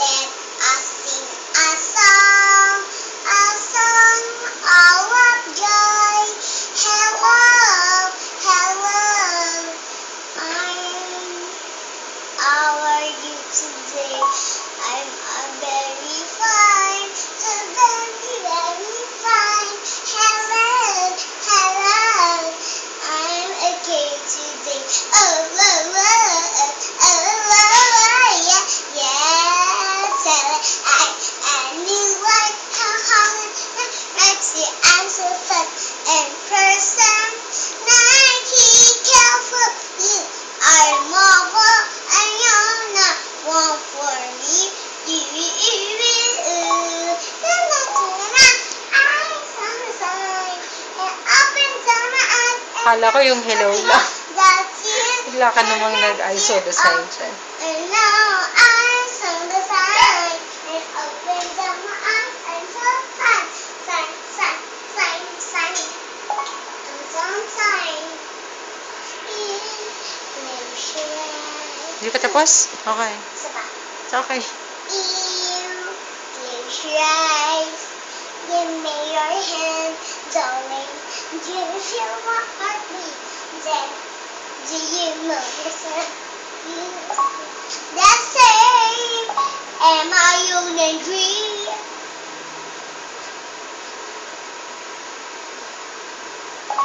Let us sing a song of joy. Hello, hello, how are you today? I'm very fine, very fine. Hello, hello, I'm okay today. Oh, oh, oh, oh, oh, oh, yeah, yes. I knew like how Maxie, I'm so fun and person. Nike, careful, you are marvel, and you're not one for me. Kala ko yung hello lang. That's it. Bigla ka namang nag-I saw the sign siya. And now I saw the sign and opened up my eyes and saw sign, sign, sign, sign, sign, and some sign. Hindi pa tapos? Okay. Isa pa. It's okay. Close your eyes. Give me your hand, darling. Do you feel my heartbeat? Then, do you notice it? That's safe. Am I only dream?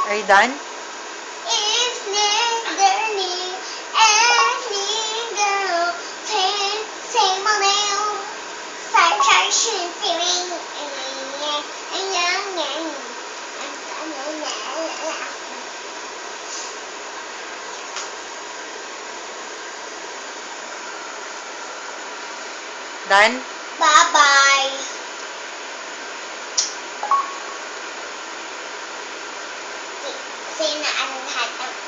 Are you done? It's learning, any girl, say my name. Start shooting, Done? Bye-bye. Kasi na ang lahat ng